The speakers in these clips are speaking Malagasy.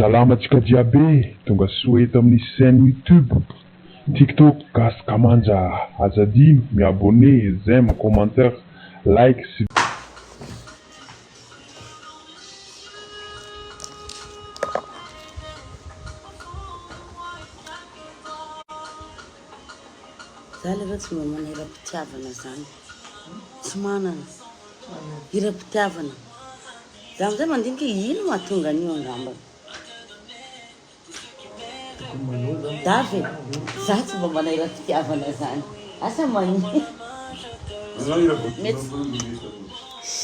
Salamatsika jiaby tonga soeto amin'ny chaîne YouTube, TikTok gasy kamanja azadino miabonné, j'aime, commentaire, like. Zale tsy mamana hira-pitiavana zany. Tsy manana hira-pitiavana. Zaho zay mandinika ino mahatonga an'io angamba. Davy, zaho tsy mamana hira-pitiavana zany. Asa magnino? Mety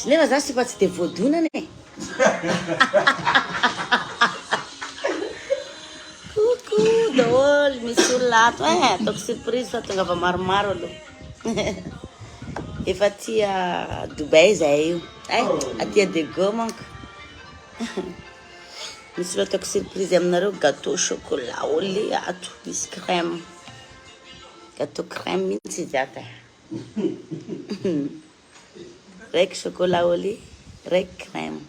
nefa zaho sy fa tsy de voadonana e. Coucou daholo, misy olona ato ataoko surprise fa tonga va maromaro aloha. Efa tia Dubai zay io. Atia Deigo manko. Misy olona ataoko surprise aminareo gâteau chocolat au lait ato, misy crème. Gâteau crème mihitsy izy ato. Raiky chocolat au lait, raiky crème.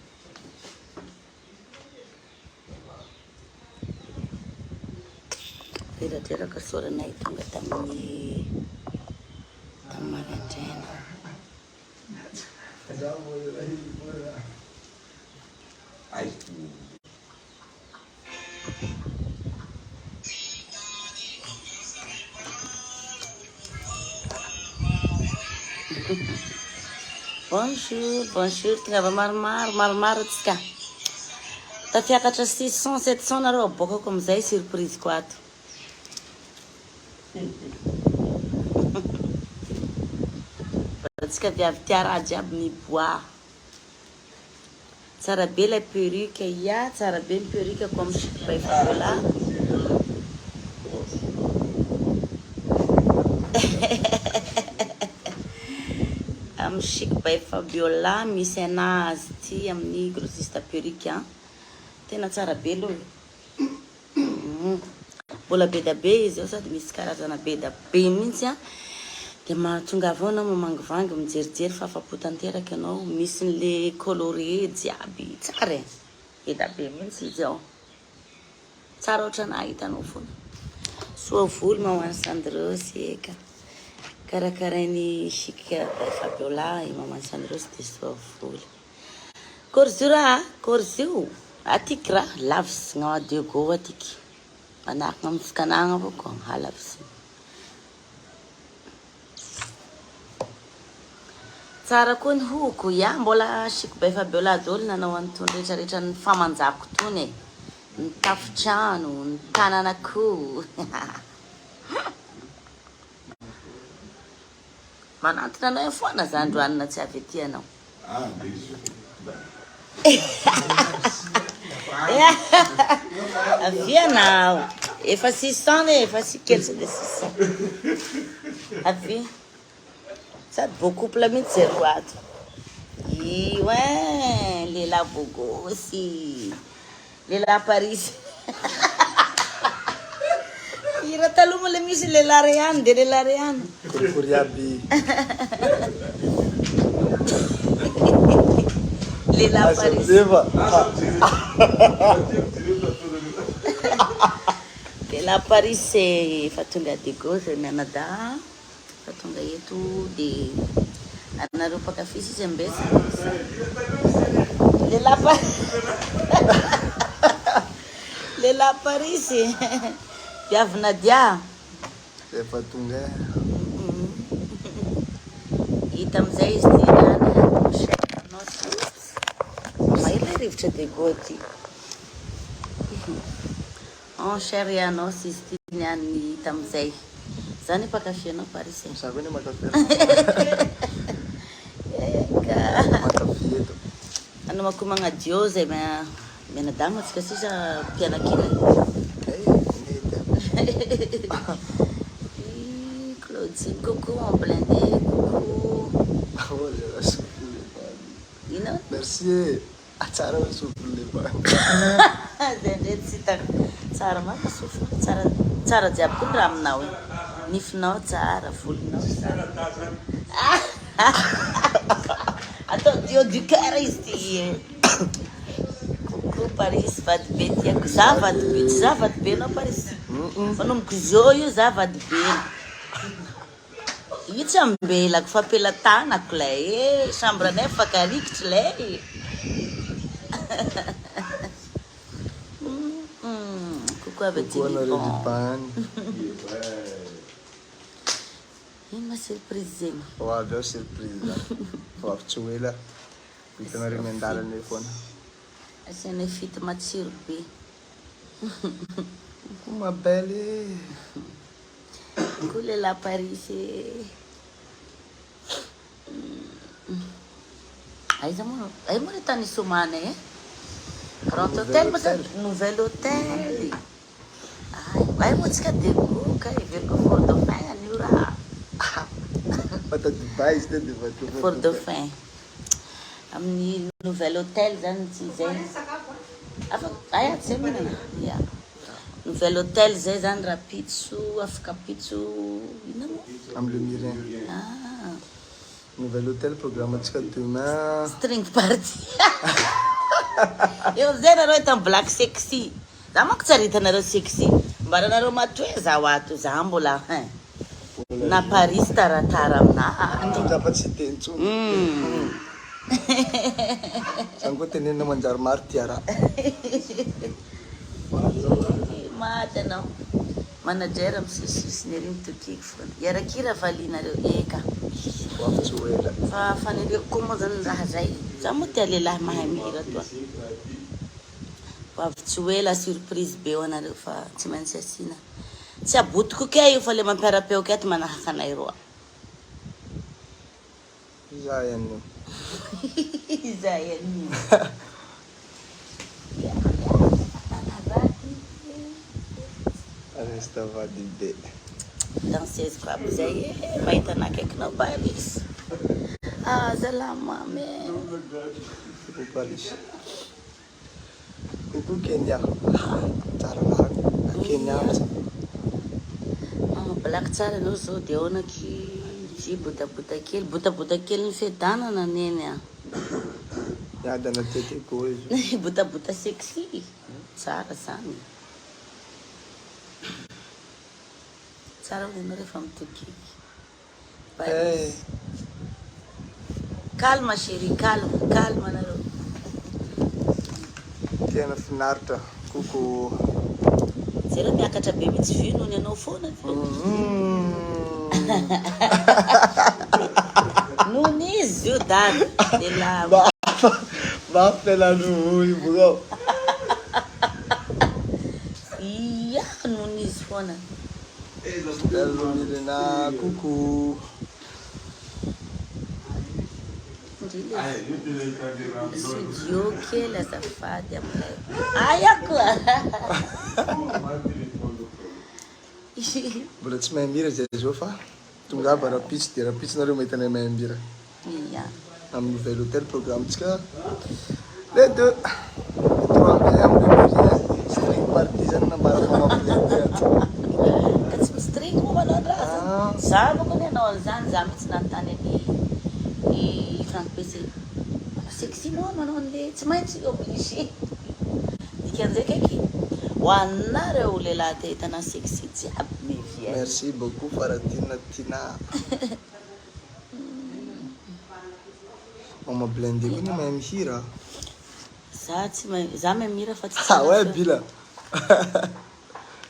Reradraraka soranay tonga tamin'ny maraindraina. Bonjour, bonjour, tonga va maromaro tsika. Tafiakatra 600 700 nareo abokako amizay surprise ko ato. Tsika viavy tia raha jiaby miboa. Tsara be la perruque ia, tsara be ny perruque ko amin'ny chic by Fabiola. Amin'ny chic by Fabiola misy anazy ty amin'ny grossiste perruque. Tena tsara be aloha. Mbola be da be izy eo sady misy karazana be da be mihitsy. De mahatonga avao anao mamangivangy mijerijery fa afa-po tanteraky anao. Misy n'le coloré jiaby tsara e. Be da be mihitsy izy ao. Tsara ohatra nahitanao foana. Soa volo maman Sandrosy eka. Karakarainy chic by Fabiola i maman Sandrosy de soa volo. Korzura, korzio. Atiky raha lavitsy gnao Deigo atiky. Manaraka amin'ny fikanagna avao koa halavitsy. Tsara koa ny hoko ia, mbola chic by Fabiola daholo nanao an'itony rehetrarehetra ny famanjako tony e. Ny tafitrano, ny tanan'akoho. Manantona anao foana zany androanina tsy avy ety anao. Avy anao. Efa 600 ne, efa siketsy de 600. Avy. Sady beau couple mihitsy zay roa ato. Io lehilahy bogosy. Lehilahy Parish. Hira taloha moa le misy lehilahy Rihanna de lehilahy Rihanna. Kuriaby. Lehilahy Parish. Lehilahy Parish efa tonga Deigo zay mianada. Tonga eto de nareo mpakafy izy Mbs. Lehilahy Parish. Viavy NADIA. Efa tonga. Hita amizay izy ty niany. Maila rivotra Deigo ty. En cher anao sy izy ty niany hita amizay. Zany mpakafy anao Parish. Sabe ni makafy. Eka. Makafy eto. Ano mako magnadio zay menadama tsika sisa pianakina. Claudine, coucou en blindé, coucou. Oh, j'ai la soupe. You know? Merci. Atsara wa soupe le ba. Zendret sita tsara maka soupe. Tsara jiaby koa raha aminao e. Nifinao tsara, volonao tsara. Attends, Dieu du cœur ici. Coucou Parish vady be tiako za vady be tsy za vady be anao Parish manomboka zao io za vady be io tsy ambelako fa ampelantanako lay sambranay afaka rikitra lay coucou avec du Liban ino ma surprise zegny avy ao surprise avy tsy hoe la hitanareo miandalana foana asianay fity matsiro be mabelle coucou les la Parish ay mo le tany somanay grand hôtel ma nouvel hôtel ay mo tsika Deigo ka iveriko Fort Dauphin anio raha Mata Dubai izy teo dia Fort Dauphin amin'ny nouvel hôtel zany tsy zay ay tsy minana ya nouvel hôtel zay zany raha pitso afaka pitso ina mo amle mirin nouvel hôtel programme atsika demain string party eo zay nareo hitany black sexy za manko tsy aritanareo sexy mbaranareo matoe za ato za mbola na Paris taratara amina tapa tsy teny tsony zany koa tenenina manjary maro tiara maty anao manager misisisiny ery mitokiko foana iarakira valinareo eka avy tsy hoela fa fanireo koa moa zany raha zay za moa tia lehilahy mahay mihira toa fa avy tsy hoe la surprise be ho anareo fa tsy maintsy asina tsy abotiko ke io fa le mampiara-peo ke ato manahaka anay roa za ihany za ihany resta vady be danseuse ko aby zay mahita anakaikinao Parish zalama me Parish coucou Kenya tsara narako Kenya black tsara anao zao dia ahonaky vy botabota kely ny fedanana neny miadana teteko izy botabota sexy tsara zany tsara hono rehefa mitokiky calme chérie calme nareo tena finaritra koko zay miakatra be mitsy vy nohony anao foana nohony izy io dady de la mafpelanoy bogao ia nohony izy foana milena koko studio kely azafady amilay aya koa mbola tsy mahay mira zay zao fa tongava rapitsy dia rapitsynareo mahitanay mahay mira ia amin'ny nouvel hôtel programme-tsika les deux trois amin'ny string party zany nambara ka tsy mistring moa manao raha za mokony anao an'izany za mitsy nanontany any Frank PC sexy moa manao an'le tsy maintsy obligé dikan'izay kaiky ho anareo lehilahy te hitana sexy jiaby mevia merci beaucoup faratina tina mama blende koa ny mahay mihira za tsy mahay za mahay mihira fa tsy ouais bila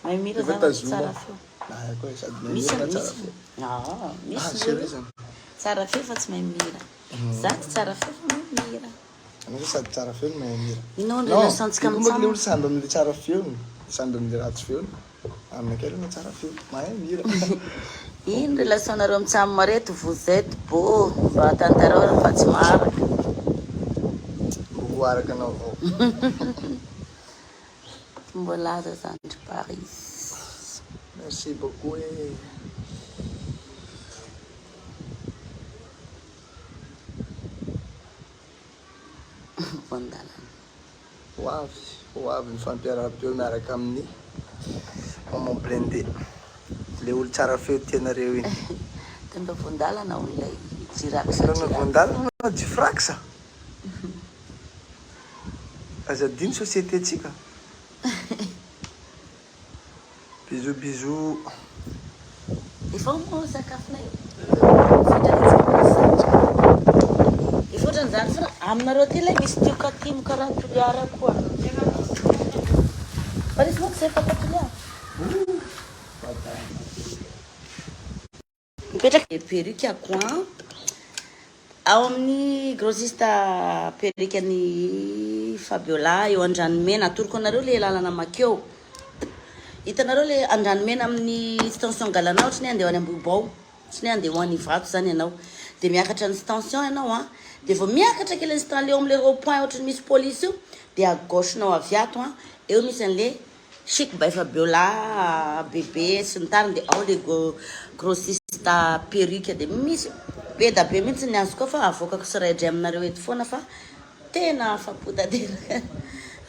mahay mihira za fa tsy tsara feo koa sady misy misy tsara feo fa tsy mahay mihira za tsy tsara feo fa mahay mihira anao sady tsara feo no mahay mihira inao ny relationtsika le olo samby amin'le tsara feo samby amin'le ratsy feo aminakay aloha tsara feo mahay mihira ino relation nareo amitsamy mareto vous êtes beau mba tantareo fa tsy maraka mbogo araka anao avao mbolaza zany ry Paris merci beaucoup vondalana hoavy mifampiara-peo miaraka amin'ny maman blende le olo tsara feo tianareo iny tamba vondalana olay na vondalana jifraksa azadiny société tsika. Bisous bisous. Efa mo sakafona io. Efa ohatran'izany fona aminareo ty ilay misy tioka timo karantoliara koa. Parisy moa tsy efa katoliara. Mipetraka perruque akoa ao amin'ny grossiste perruque any Fabiola eo an-Dranomaina atoroko anareo le lalana makeo. Hitanareo le an-Dranomaina amin'ny station galana ohatry ny andeha any Amboibao, ohatry ny andeha ho any Ivato zany ianao, de miakatra ny station ianao a, de vao miakatra kely instant leo am'le rond-point ohatry ny misy police io, de à gauche nao aviato a, eo misy an'le chic by Fabiola bébé sy ny tariny, de ao le grossiste perruque de misy be da be mihitsy ny azo koa fa avoakako siraidray aminareo eto foana fa tena afapo tanteraka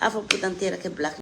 afapo tanteraka black